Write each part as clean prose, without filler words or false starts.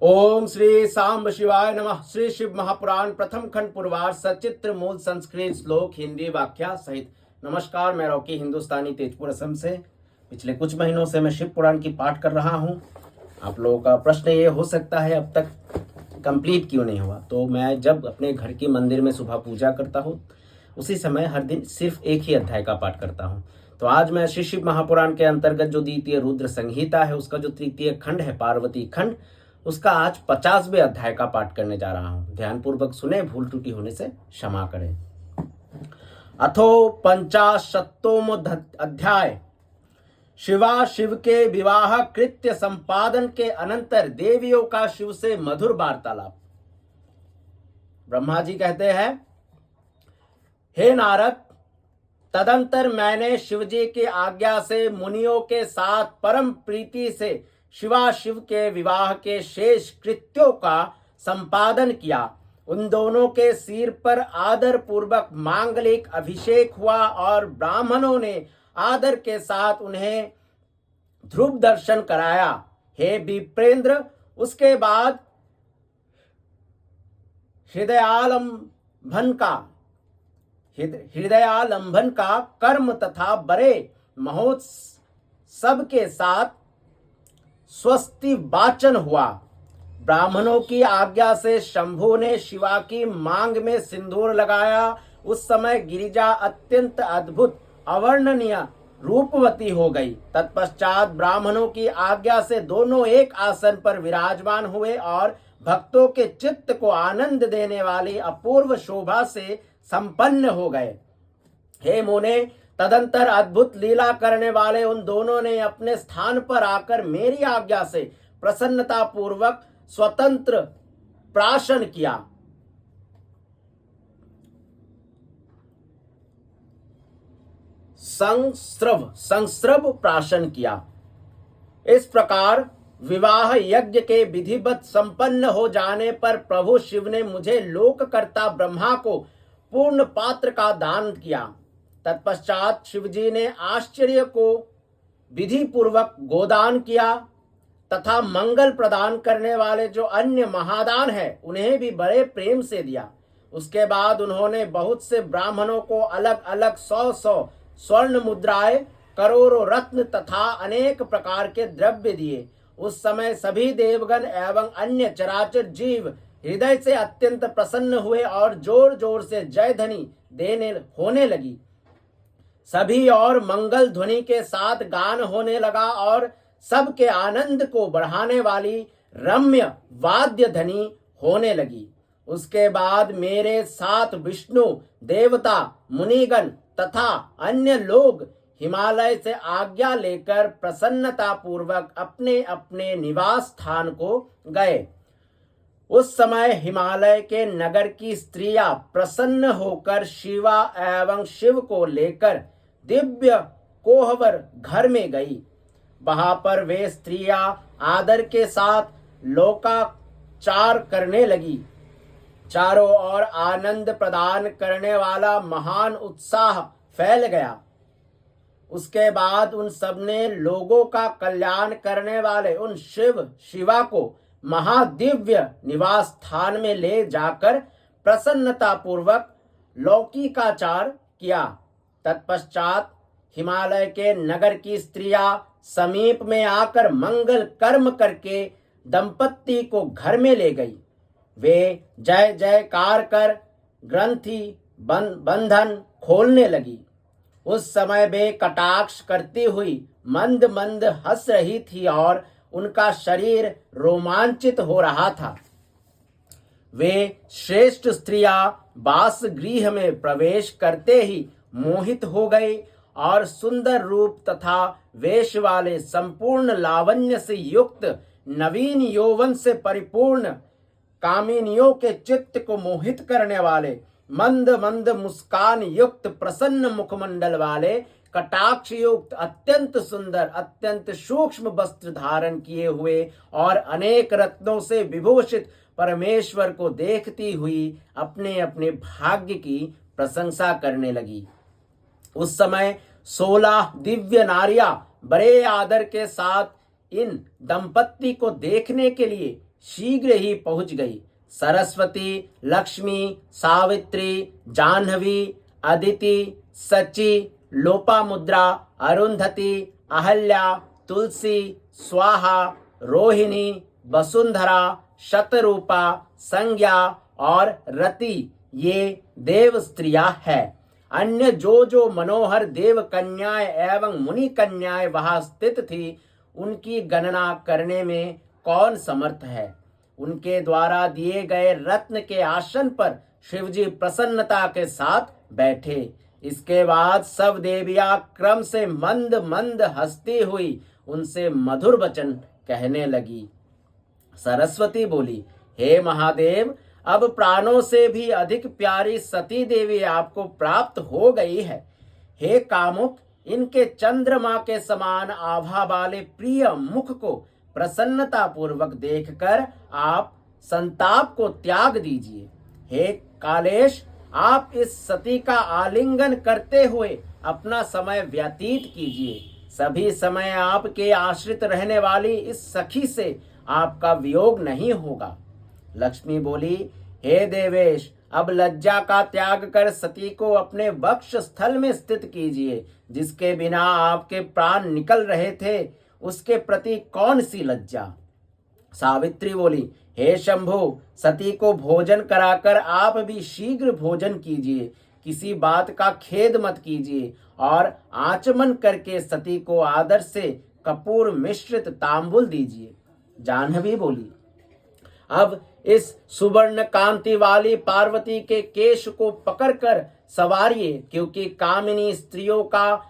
ओम श्री सांब शिवाय नमः। श्री शिव महापुराण प्रथम खंड पूर्वार्ध सचित्र मूल संस्कृत श्लोक हिंदी व्याख्या सहित। नमस्कार, मैं रॉकी हिंदुस्तानी तेजपुर असम से। पिछले कुछ महीनों से मैं शिव पुराण की पाठ कर रहा हूँ। आप लोगों का प्रश्न ये हो सकता है अब तक कंप्लीट क्यों नहीं हुआ। तो मैं जब अपने घर की मंदिर में सुबह पूजा करता हूँ उसी समय हर दिन सिर्फ एक ही अध्याय का पाठ करता हूँ। तो आज मैं श्री शिव महापुराण के अंतर्गत जो द्वितीय रुद्र संहिता है उसका जो तृतीय खंड है पार्वती खंड, उसका आज 50वें अध्याय का पाठ करने जा रहा हूं। ध्यानपूर्वक सुने, भूल त्रुटि होने से क्षमा करें। अथो 50वां अध्याय। शिवा शिव के विवाह कृत्य संपादन के अनंतर देवियों का शिव से मधुर वार्तालाप। ब्रह्मा जी कहते हैं, हे नारद, तदंतर मैंने शिवजी की आज्ञा से मुनियों के साथ परम प्रीति से शिवा शिव के विवाह के शेष कृत्यों का संपादन किया। उन दोनों के सिर पर आदर पूर्वक मांगलिक अभिषेक हुआ और ब्राह्मणों ने आदर के साथ उन्हें ध्रुव दर्शन कराया। हे विप्रेंद्र, उसके बाद हृदयालंबन का कर्म तथा बड़े महोत्सव के साथ स्वस्ति वाचन हुआ। ब्राह्मणों की आज्ञा से शंभु ने शिवा की मांग में सिंदूर लगाया। उस समय गिरिजा अत्यंत अद्भुत अवर्णनीय रूपवती हो गई। तत्पश्चात ब्राह्मणों की आज्ञा से दोनों एक आसन पर विराजमान हुए और भक्तों के चित्त को आनंद देने वाली अपूर्व शोभा से संपन्न हो गए। हे मुने, तदंतर अद्भुत लीला करने वाले उन दोनों ने अपने स्थान पर आकर मेरी आज्ञा से प्रसन्नता पूर्वक स्वतंत्र प्राशन किया। संस्रव प्राशन किया। इस प्रकार विवाह यज्ञ के विधिवत संपन्न हो जाने पर प्रभु शिव ने मुझे लोककर्ता ब्रह्मा को पूर्ण पात्र का दान किया। तत्पश्चात शिवजी ने आश्चर्य को विधि पूर्वक गोदान किया तथा मंगल प्रदान करने वाले जो अन्य महादान है उन्हें भी बड़े प्रेम से दिया। उसके बाद उन्होंने बहुत से ब्राह्मणों को अलग अलग 100 स्वर्ण मुद्राएं, करोड़ों रत्न तथा अनेक प्रकार के द्रव्य दिए। उस समय सभी देवगण एवं अन्य चराचर जीव हृदय से अत्यंत प्रसन्न हुए और जोर जोर से जय ध्वनि होने लगी। सभी और मंगल ध्वनि के साथ गान होने लगा और सबके आनंद को बढ़ाने वाली रम्य वाद्य ध्वनि होने लगी। उसके बाद मेरे साथ विष्णु देवता, मुनिगण तथा अन्य लोग हिमालय से आज्ञा लेकर प्रसन्नता पूर्वक अपने अपने निवास स्थान को गए। उस समय हिमालय के नगर की स्त्रियां प्रसन्न होकर शिवा एवं शिव को लेकर दिव्य कोहबर घर में गई। वहां पर वे स्त्रियां आदर के साथ लोकाचार करने लगी। चारों ओर आनंद प्रदान करने वाला महान उत्साह फैल गया। उसके बाद उन सबने लोगों का कल्याण करने वाले उन शिवा को महादिव्य निवास स्थान में ले जाकर प्रसन्नता पूर्वक लौकिकाचार किया। तत्पश्चात हिमालय के नगर की स्त्रियां समीप में आकर मंगल कर्म करके दंपत्ति को घर में ले गई। वे जय जयकार कर ग्रंथि बंधन खोलने लगी। उस समय वे कटाक्ष करती हुई मंद मंद हंस रही थी और उनका शरीर रोमांचित हो रहा था। वे श्रेष्ठ स्त्रियां वास गृह में प्रवेश करते ही मोहित हो गई और सुंदर रूप तथा वेश वाले संपूर्ण लावण्य से युक्त नवीन यौवन से परिपूर्ण कामिनियों के चित्त को मोहित करने वाले मंद मंद मुस्कान युक्त प्रसन्न मुखमंडल वाले कटाक्ष युक्त अत्यंत सुंदर अत्यंत सूक्ष्म वस्त्र धारण किए हुए और अनेक रत्नों से विभूषित परमेश्वर को देखती हुई अपने अपने भाग्य की प्रशंसा करने लगी। उस समय 16 दिव्य नारियां बड़े आदर के साथ इन दंपत्ति को देखने के लिए शीघ्र ही पहुंच गई। सरस्वती, लक्ष्मी, सावित्री, जाह्नवी, अदिति, सची, लोपामुद्रा, अरुंधति, अहल्या, तुलसी, स्वाहा, रोहिणी, वसुंधरा, शतरूपा, संज्ञा और रति ये देव स्त्रियां हैं। अन्य जो मनोहर देव कन्याएं एवं मुनि कन्याएं वहां स्थित थी, उनकी गणना करने में कौन समर्थ है। उनके द्वारा दिए गए रत्न के आसन पर शिवजी प्रसन्नता के साथ बैठे। इसके बाद सब देवियां क्रम से मंद मंद हंसती हुई उनसे मधुर वचन कहने लगी। सरस्वती बोली, हे महादेव, अब प्राणों से भी अधिक प्यारी सती देवी आपको प्राप्त हो गई है। हे कामुक, इनके चंद्रमा के समान आभा वाले प्रिय मुख को प्रसन्नता पूर्वक देखकर आप संताप को त्याग दीजिए। हे कालेश, आप इस सती का आलिंगन करते हुए अपना समय व्यतीत कीजिए। सभी समय आपके आश्रित रहने वाली इस सखी से आपका वियोग नहीं होगा। लक्ष्मी बोली, हे देवेश, अब लज्जा का त्याग कर सती को अपने वक्ष स्थल में स्थित कीजिए। जिसके बिना आपके प्राण निकल रहे थे, उसके प्रति कौन सी लज्जा। सावित्री बोली, हे शंभु, सती को भोजन कराकर आप भी शीघ्र भोजन कीजिए। किसी बात का खेद मत कीजिए और आचमन करके सती को आदर से कपूर मिश्रित तांबुल दीजिए। जाह्नवी बोली, अब इस सुवर्ण कांति वाली पार्वती के केश को पकड़कर सवारिए, क्योंकि कामिनी स्त्रियों का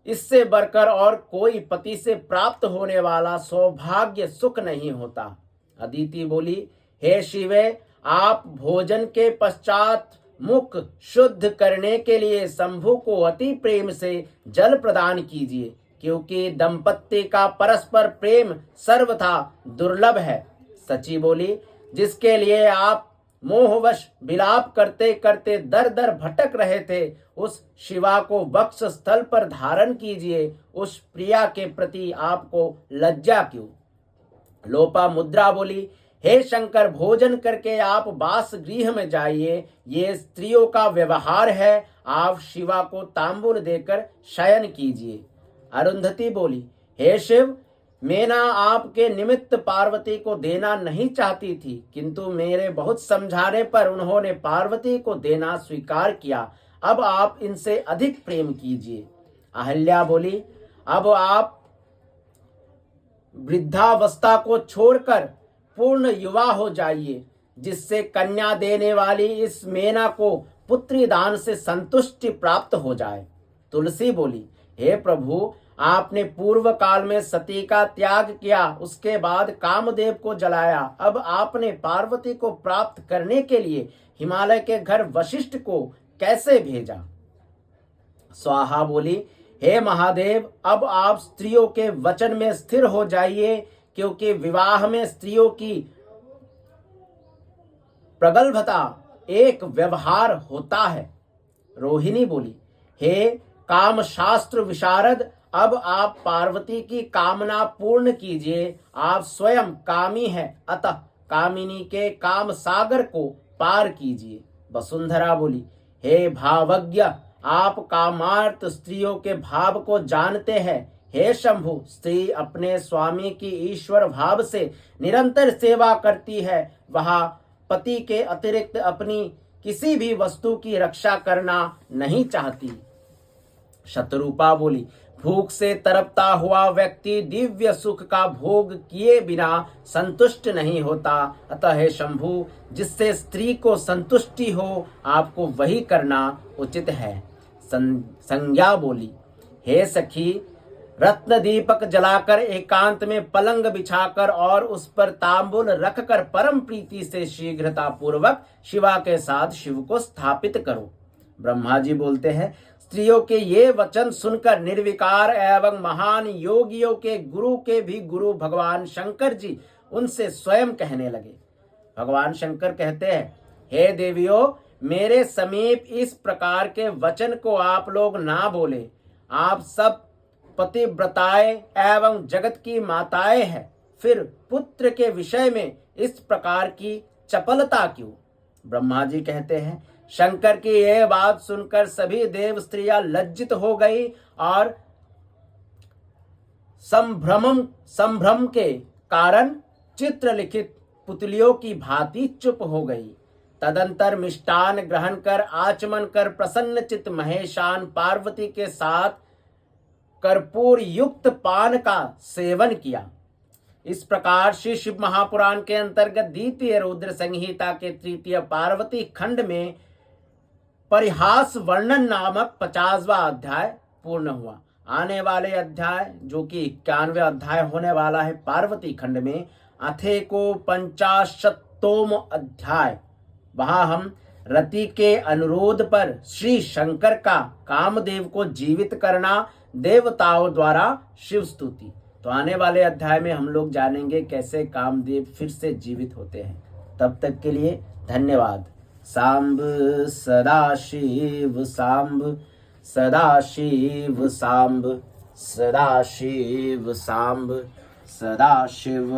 इससे बढ़कर और कोई पति से प्राप्त होने वाला सौभाग्य सुख नहीं होता। अदिति बोली, हे शिवे, आप भोजन के पश्चात मुख शुद्ध करने के लिए शंभु को अति प्रेम से जल प्रदान कीजिए, क्योंकि दंपत्ति का परस्पर प्रेम सर्वथा दुर्लभ है। सची बोली, जिसके लिए आप मोहवश विलाप करते करते दर दर भटक रहे थे, उस शिवा को वक्ष स्थल पर धारण कीजिए। उस प्रिया के प्रति आपको लज्जा क्यों। लोपामुद्रा बोली, हे शंकर, भोजन करके आप बास गृह में जाइए। ये स्त्रियों का व्यवहार है। आप शिवा को तांबूल देकर शयन कीजिए। अरुंधति बोली, हे शिव, मेना आपके निमित्त पार्वती को देना नहीं चाहती थी, किंतु मेरे बहुत समझाने पर उन्होंने पार्वती को देना स्वीकार किया। अब आप इनसे अधिक प्रेम कीजिए। अहल्या बोली, अब आप वृद्धावस्था को छोड़कर पूर्ण युवा हो जाइए, जिससे कन्या देने वाली इस मेना को पुत्री दान से संतुष्टि प्राप्त हो जाए। तुलसी बोली, हे प्रभु, आपने पूर्व काल में सती का त्याग किया, उसके बाद कामदेव को जलाया। अब आपने पार्वती को प्राप्त करने के लिए हिमालय के घर वशिष्ठ को कैसे भेजा। स्वाहा बोली, हे महादेव, अब आप स्त्रियों के वचन में स्थिर हो जाइए, क्योंकि विवाह में स्त्रियों की प्रगल्भता एक व्यवहार होता है। रोहिणी बोली, हे काम शास्त्र विशारद, अब आप पार्वती की कामना पूर्ण कीजिए। आप स्वयं कामी हैं, अतः कामिनी के काम सागर को पार कीजिए। वसुंधरा बोली, हे भावज्ञ, आप कामार्थ स्त्रियों के भाव को जानते हैं। हे शंभु, स्त्री अपने स्वामी की ईश्वर भाव से निरंतर सेवा करती है। वह पति के अतिरिक्त अपनी किसी भी वस्तु की रक्षा करना नहीं चाहती। शतरूपा बोली, भूख से तरपता हुआ व्यक्ति दिव्य सुख का भोग किए बिना संतुष्ट नहीं होता। अतः हे शंभु, जिससे स्त्री को संतुष्टि हो, आपको वही करना उचित है। संज्ञा बोली, हे सखी, रत्न दीपक जलाकर एकांत में पलंग बिछाकर और उस पर तांबुल रखकर परम प्रीति से शीघ्रता पूर्वक शिवा के साथ शिव को स्थापित करो। ब्रह्मा जी बोलते हैं, स्त्रियों के ये वचन सुनकर निर्विकार एवं महान योगियों के गुरु के भी गुरु भगवान शंकर जी उनसे स्वयं कहने लगे। भगवान शंकर कहते हैं, हे देवियों, मेरे समीप इस प्रकार के वचन को आप लोग ना बोले। आप सब पतिव्रताएं एवं जगत की माताएं हैं। फिर पुत्र के विषय में इस प्रकार की चपलता क्यों? ब्रह्मा जी कहते हैं, शंकर की यह बात सुनकर सभी देव स्त्रियां लज्जित हो गई और संभ्रम के कारण चित्रलिखित पुतलियों की भांति चुप हो गई। तदंतर मिष्टान ग्रहण कर आचमन कर प्रसन्नचित महेशान पार्वती के साथ कर्पूर युक्त पान का सेवन किया। इस प्रकार श्री शिव महापुराण के अंतर्गत द्वितीय रुद्र संहिता के तृतीय पार्वती खंड में परिहास वर्णन नामक 50वां अध्याय पूर्ण हुआ। आने वाले अध्याय जो कि 91वें अध्याय होने वाला है पार्वती खंड में, अथेको 50तोम अध्याय, वहां हम रति के अनुरोध पर श्री शंकर का कामदेव को जीवित करना, देवताओं द्वारा शिव स्तुति। तो आने वाले अध्याय में हम लोग जानेंगे कैसे कामदेव फिर से जीवित होते हैं। तब तक के लिए धन्यवाद। सांब सदाशिव सांब, सदाशिव सांब, सदाशिव सांब, सदाशिव।